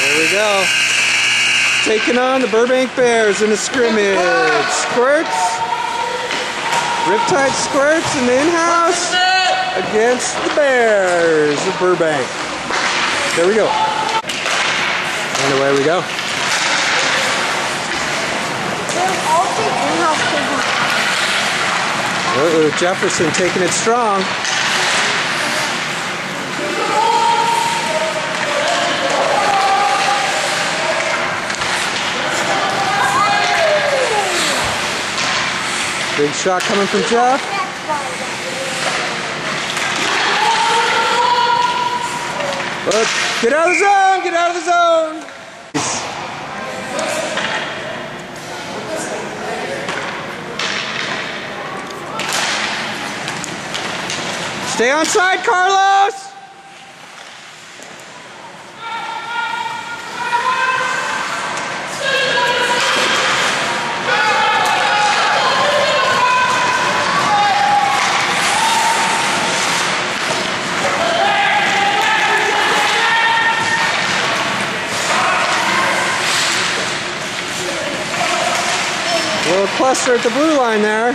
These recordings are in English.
There we go. Taking on the Burbank Bears in a scrimmage. Squirts. Riptide Squirts in the in-house against the Bears of Burbank. There we go. And away we go. Uh-oh, Jefferson taking it strong. Big shot coming from Jeff. Look, get out of the zone, get out of the zone. Stay on side, Carlos. A little cluster at the blue line there.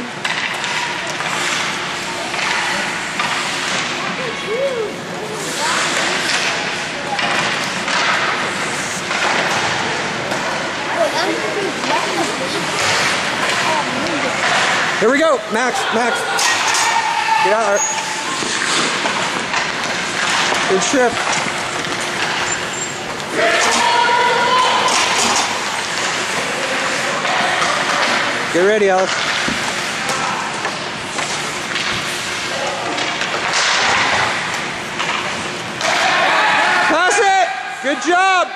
Here we go, Max. Get out there. Good shift. Get ready, Alex. Pass it! Good job!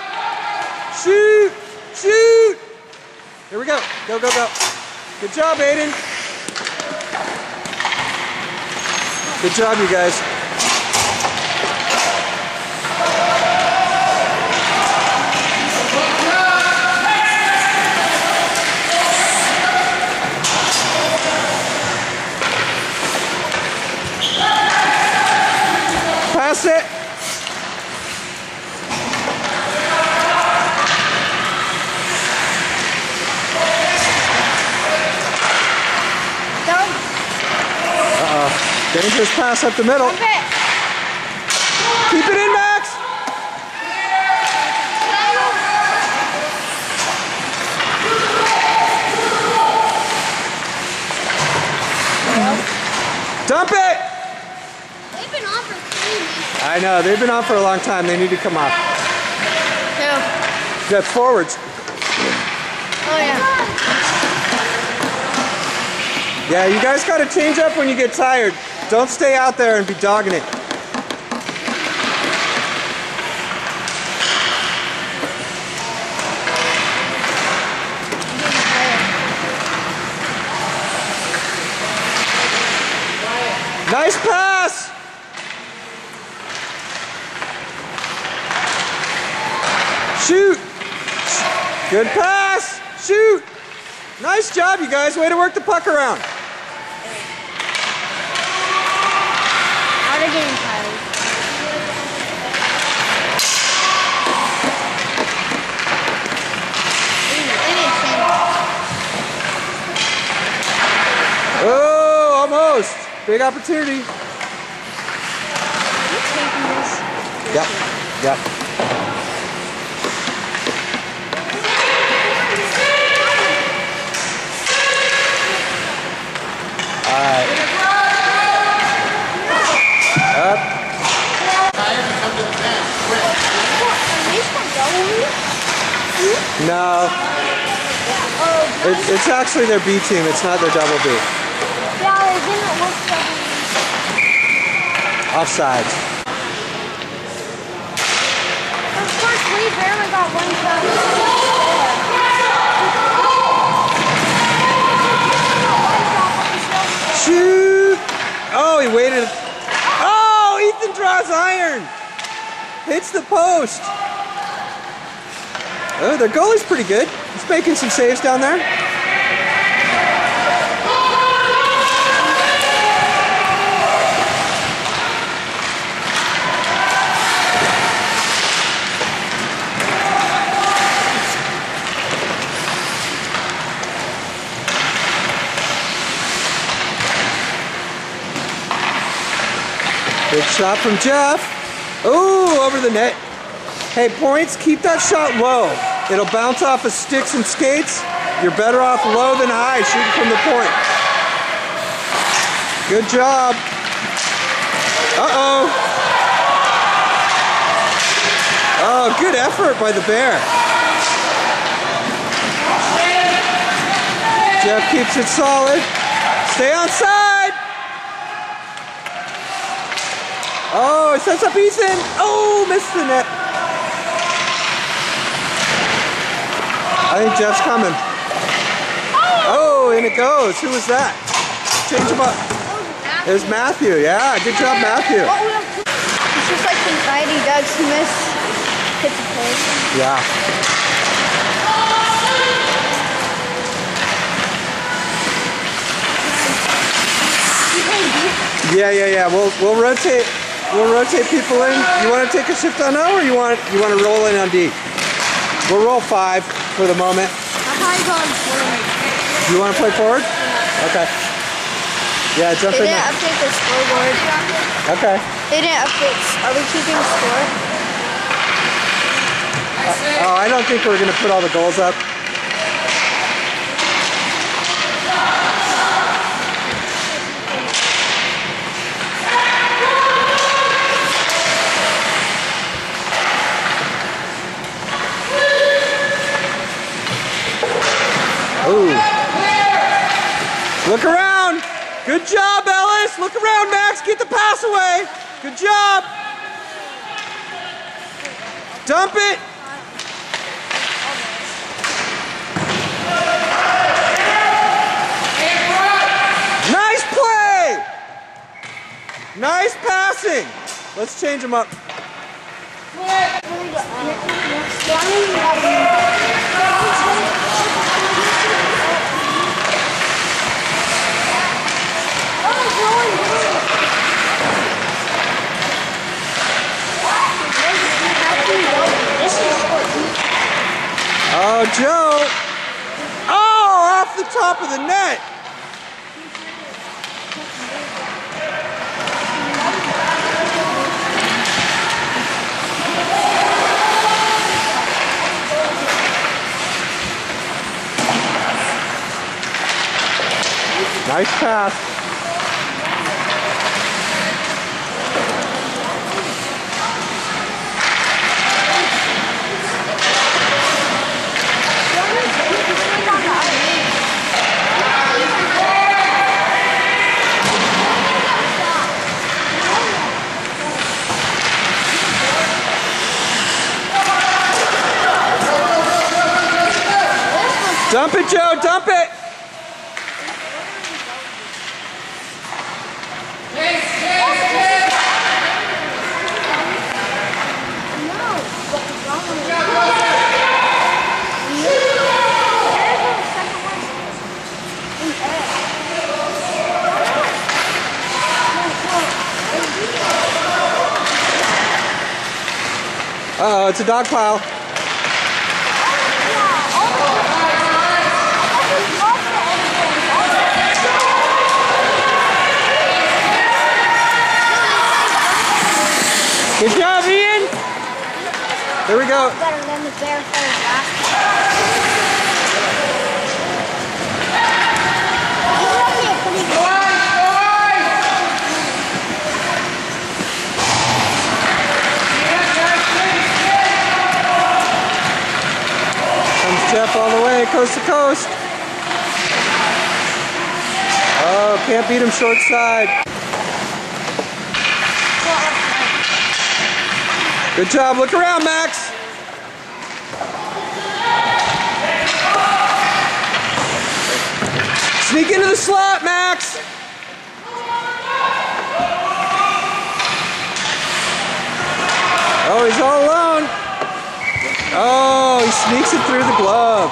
Shoot! Shoot! Here we go. Go, go, go. Good job, Aiden. Good job, you guys. Pass it. Dangerous pass up the middle. Keep it in, Max. Dump it. They've been on for 3 weeks. I know, they've been on for a long time. They need to come off. No. That's forwards. Oh, yeah. Yeah, you guys got to change up when you get tired. Don't stay out there and be dogging it. Nice pass! Shoot! Good pass! Shoot! Nice job, you guys. Way to work the puck around. Now they're getting tired. Oh, almost. Big opportunity. Yep. Yep. All right. Up. No. It's actually their B team. It's not their double B. Yeah, they didn't work double B. Offsides. Of course, we barely got one shot. Shoot! Oh, he waited. Oh, Ethan draws iron. Hits the post. Oh, their goalie's pretty good. He's making some saves down there. Good shot from Jeff. Ooh, over the net. Hey, points, keep that shot low. It'll bounce off of sticks and skates. You're better off low than high shooting from the point. Good job. Uh-oh. Oh, good effort by the Bear. Jeff keeps it solid. Stay on side. Oh, it sets up Ethan. Oh, missed the net. I think Jeff's coming. Oh, in it goes. Who was that? Change him up. It was Matthew. Yeah, good job, Matthew. It's just like when Mighty Doug Smith hits a post. Yeah. Yeah. We'll rotate. We'll rotate people in. You want to take a shift on O, or you want to roll in on D? We'll roll 5 for the moment. I'm probably going forward. You want to play forward? Okay. Yeah, jump in They didn't there. update the scoreboard. Okay. They didn't update. Are we keeping score? Oh, I don't think we're going to put all the goals up. Ooh. Look around. Good job, Ellis. Look around, Max. Get the pass away. Good job. Dump it. Nice play. Nice passing. Let's change them up. Oh, Joe. Oh, off the top of the net. Nice pass. Dump it, Joe, dump it! Uh-oh, it's a dog pile. Good job, Ian. Here we go. Better than the Bear players last Comes Jeff all the way, coast to coast. Oh, can't beat him short side. Good job. Look around, Max. Sneak into the slot, Max. Oh, he's all alone. Oh, he sneaks it through the glove.